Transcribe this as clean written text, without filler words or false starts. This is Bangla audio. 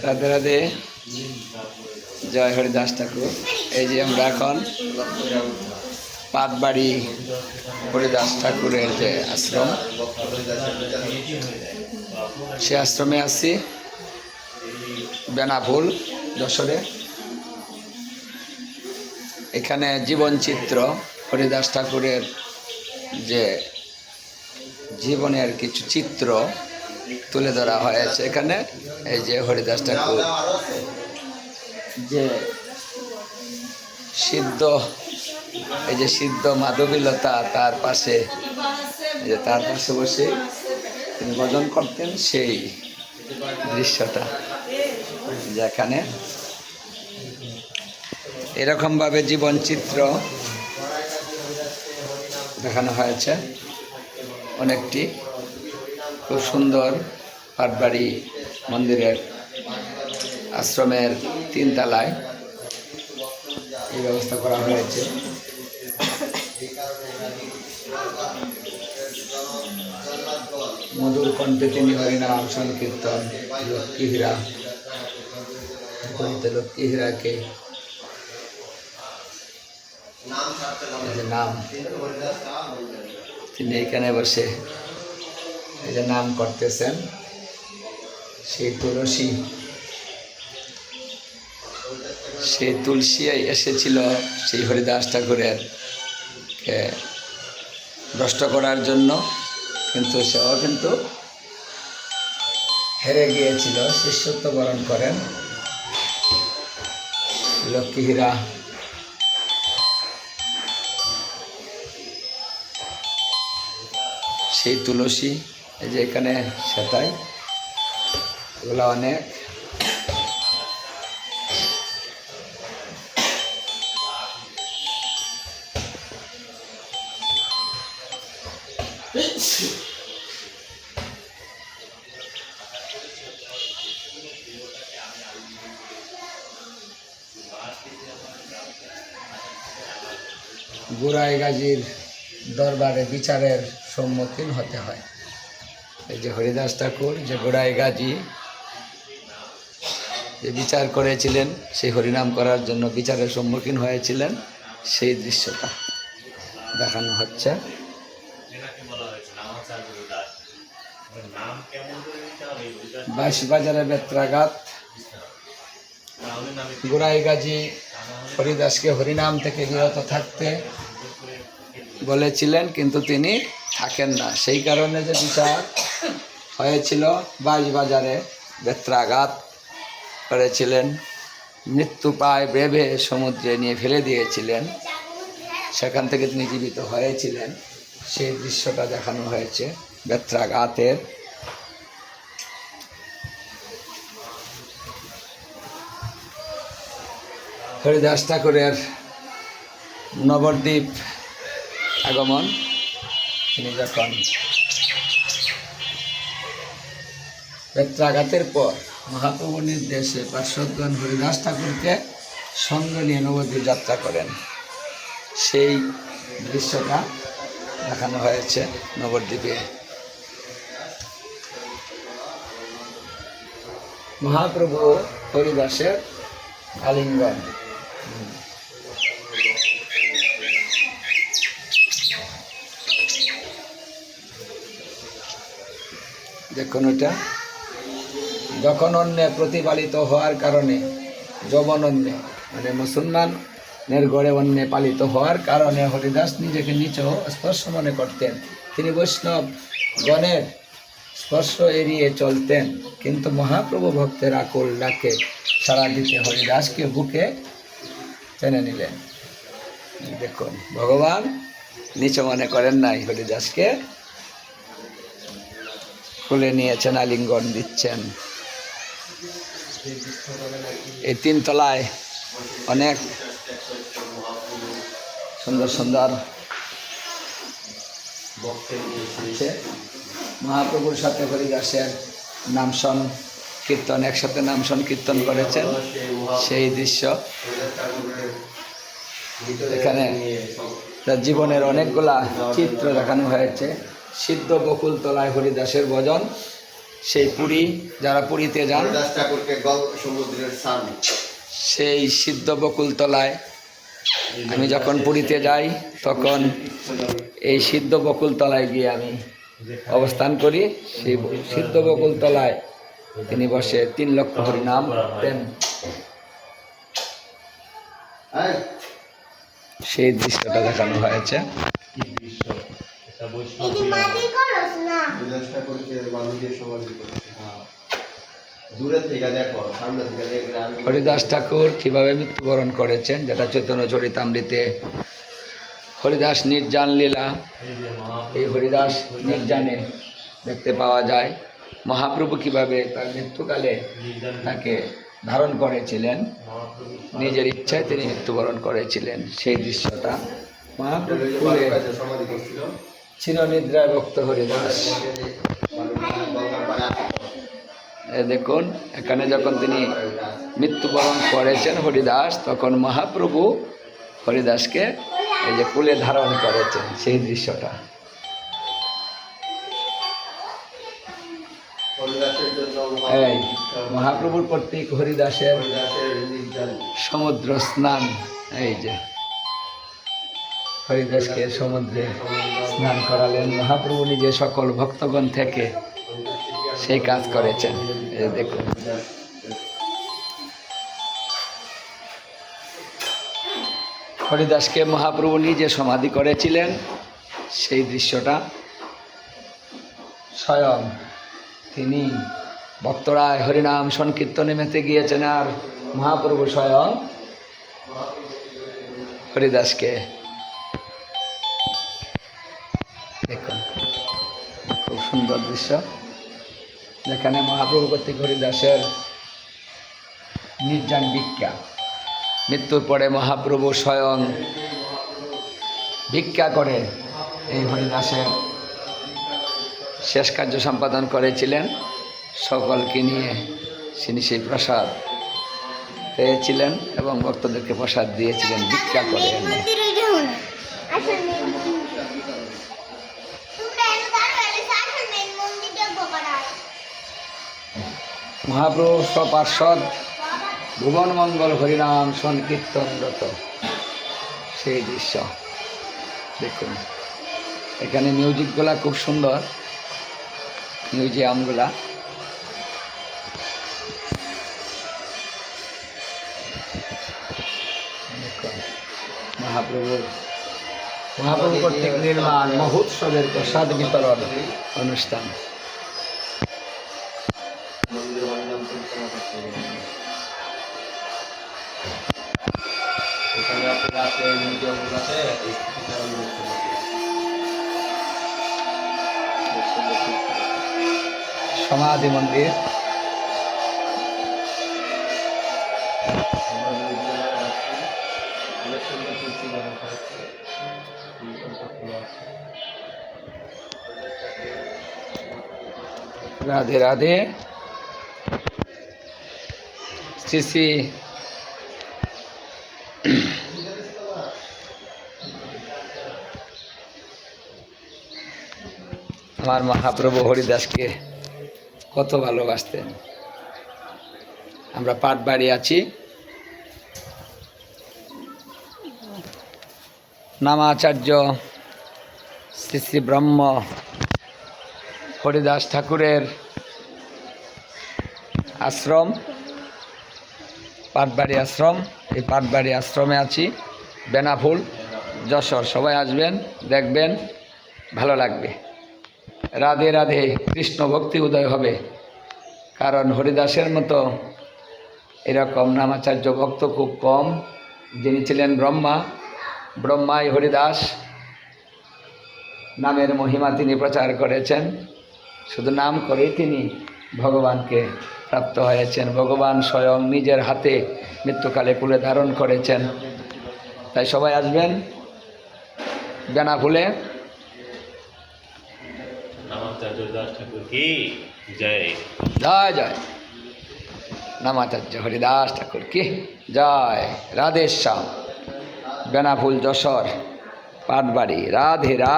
রাধে রাধে, জয় হরিদাস ঠাকুর। এই যে আমরা এখন পাতবাড়ি হরিদাস ঠাকুরের যে আশ্রম, সে আশ্রমে আছি, বেনাপুল যশোরে। এখানে জীবনচিত্র হরিদাস ঠাকুরের যে জীবনের কিছু চিত্র তুলে ধরা হয়েছে এখানে। এই যে হরিদাস ঠাকুর যে সিদ্ধ, এই যে সিদ্ধ মাধবীলতা, তার পাশে যে তার পাশে বসে তিনি ভজন করতেন, সেই দৃশ্যটা যেখানে এরকমভাবে জীবনচিত্র দেখানো হয়েছে অনেকটি। খুব সুন্দর পাটবাড়ি মন্দিরের আশ্রমের 3 তলায় এই ব্যবস্থা করা হয়েছে। মধুর কণ্ঠে তিনি হরিনাম সংকীর্তন, লক্ষ্মীহীরা করিতে লক্ষ্মীহীরাকে নাম, তিনি এখানে বসে এই যে নাম করতেছেন। সেই তুলসী, সেই তুলসী এসেছিল সেই হরিদাস ঠাকুরের নষ্ট করার জন্য, কিন্তু সেও কিন্তু হেরে গিয়েছিল, শিষ্যত্ব বরণ করেন। লক্ষ্মীহীরা সেই তুলসী, এই যে এখানে সেটাই, এগুলো অনেক গোড়াই গাজীর দরবারে বিচারের সম্মুখীন হতে হয়। এই যে হরিদাস ঠাকুর যে গোড়াই গাজী যে বিচার করেছিলেন, সেই হরিনাম করার জন্য বিচারের সম্মুখীন হয়েছিলেন, সেই দৃশ্যটা দেখানো হচ্ছে। বাঁশবাজারের বেত্রাঘাত গোড়াই গাজী হরিদাসকে হরিনাম থেকে বিরত থাকতে বলেছিলেন, কিন্তু তিনি থাকেন না। সেই কারণে যে বিচার হয়েছিল, বাঁশবাজারে বেত্রাঘাত করেছিলেন, মৃত্যু পায় ভেবে সমুদ্রে নিয়ে ফেলে দিয়েছিলেন, সেখান থেকে তিনি জীবিত হয়েছিলেন, সেই দৃশ্যটা দেখানো হয়েছে বেত্রাঘাতের। হরিদাস ঠাকুরের নবদ্বীপ আগমন, তিনি যখন বেত্রাঘাতের পর মহাপ্রভুর নির্দেশে পার্শ্বদগণ হরিদাস ঠাকুরকে সঙ্গে নিয়ে নবদ্বীপ যাত্রা করেন, সেই দৃশ্যটা দেখানো হয়েছে নবদ্বীপে। মহাপ্রভু হরিদাসের আলিঙ্গন, দেখুন ওটা। যখন অন্যে প্রতিপালিত হওয়ার কারণে, যবন অন্যে মানে মুসলমানের গড়ে অন্যে পালিত হওয়ার কারণে হরিদাস নিজেকে নিচ স্পর্শ মনে করতেন। তিনি বৈষ্ণব গণের স্পর্শ এড়িয়ে চলতেন, কিন্তু মহাপ্রভু ভক্তের আকুল ডাকে সাড়া দিতে হরিদাসকে বুকে টেনে নিলেন। দেখুন, ভগবান নিচ মনে করেন নাই, হরিদাসকে খুলে নিয়েছেন, আলিঙ্গন দিচ্ছেন। এই 3 তলায় অনেক সুন্দর সুন্দর মহাপ্রভুর সাথে হরিদাসের নাম কীর্তন, একসাথে নাম কীর্তন করেছেন, সেই দৃশ্য এখানে তার জীবনের অনেকগুলা চিত্র দেখানো হয়েছে। সিদ্ধ বকুলতলায় হরিদাসের ভজন, সেই পুরী, যারা পুরীতে যান সেই সিদ্ধ বকুলতলায়, আমি যখন পুরীতে যাই তখন এই সিদ্ধ বকুলতলায় গিয়ে আমি অবস্থান করি। সেই সিদ্ধ বকুলতলায় তিনি বসে 3 লক্ষ হরিনাম দেন। সেই দৃশ্যটা দেখানো হয়েছে। হরিদাস ঠাকুর কিভাবে মৃত্যুবরণ করেছেন, যেটা চৈতন্য চরিতামৃতে হরিদাস নির্জান লীলা, এই হরিদাস নির্জানে দেখতে পাওয়া যায় মহাপ্রভু কিভাবে তার মৃত্যুকালে তাকে ধারণ করেছিলেন, নিজের ইচ্ছায় তিনি মৃত্যুবরণ করেছিলেন। সেই দৃশ্যটা মহাপ্রভু চিরনিদ্রায় ভক্ত হরিদাস। দেখুন, এখানে যখন তিনি মৃত্যুবরণ করেছেন হরিদাস, তখন মহাপ্রভু হরিদাসকে এই যে কুলে ধারণ করেছেন, সেই দৃশ্যটা। এই মহাপ্রভুর প্রতীক হরিদাসের সমুদ্র স্নান। এই যে হরিদাসকে সমুদ্রে স্নান করালেন মহাপ্রভু নিজে, সকল ভক্তগণ থেকে সেই কাজ করেছেন। এই দেখুন, হরিদাসকে মহাপ্রভু নিজে সমাধি করেছিলেন, সেই দৃশ্যটা স্বয়ং তিনি ভক্তরা হরিনাম সংকীর্তনে মেতে গিয়েছেন, আর মহাপ্রভু স্বয়ং হরিদাসকে দেখুন, খুব সুন্দর দৃশ্য, যেখানে মহাপ্রভু কর্তৃক হরিদাসের নির্জান ভিক্ষা। মৃত্যুর পরে মহাপ্রভু স্বয়ং ভিক্ষা করে এই হরিদাসের শেষ কার্য সম্পাদন করেছিলেন। সকলকে নিয়ে তিনি সেই প্রসাদ পেয়েছিলেন এবং ভক্তদেরকে প্রসাদ দিয়েছিলেন ভিক্ষা করে। মহাপ্রভু সপার্ষদ ভুবন মঙ্গল হরিনাম সংকীর্তনরত, সেই দৃশ্য দেখুন। এখানে মিউজিকগুলা খুব সুন্দর, মিউজিয়ামগুলা। মহাপ্রভু কর্তৃক নির্মাণ মহোৎসবের প্রসাদ বিতরণ অনুষ্ঠান। সমাধি মন্দির, রাধে রাধে। শ্রী শ্রী আমার মহাপ্রভু হরিদাসকে কত ভালোবাসতেন। আমরা পাটবাড়ি আছি, নামাচার্য শ্রী শ্রী ব্রহ্ম হরিদাস ঠাকুরের আশ্রম, পাটবাড়ি আশ্রম। এই পাটবাড়ি আশ্রমে আছি, বেনাফুল, যশোর। সবাই আসবেন, দেখবেন, ভালো লাগবে। রাধে রাধে। কৃষ্ণ ভক্তি উদয় হবে, কারণ হরিদাসের মতো এরকম নামাচার্য ভক্ত খুব কম। যিনি ছিলেন ব্রহ্মা, ব্রহ্মাই হরিদাস নামের মহিমা তিনি প্রচার করেছেন। শুধু নাম করেই তিনি ভগবানকে প্রাপ্ত হয়েছেন। ভগবান স্বয়ং নিজের হাতে মৃত্যুকালে কুলে ধারণ করেছেন। তাই সবাই আসবেন বেনাফুলে। জয় জয়। নামাচার্য হরিদাস ঠাকুর কি জয়। রাধেশ্যাম, বেনাফুল, যশোর। পাটবাড়ি। রাধে রাধে।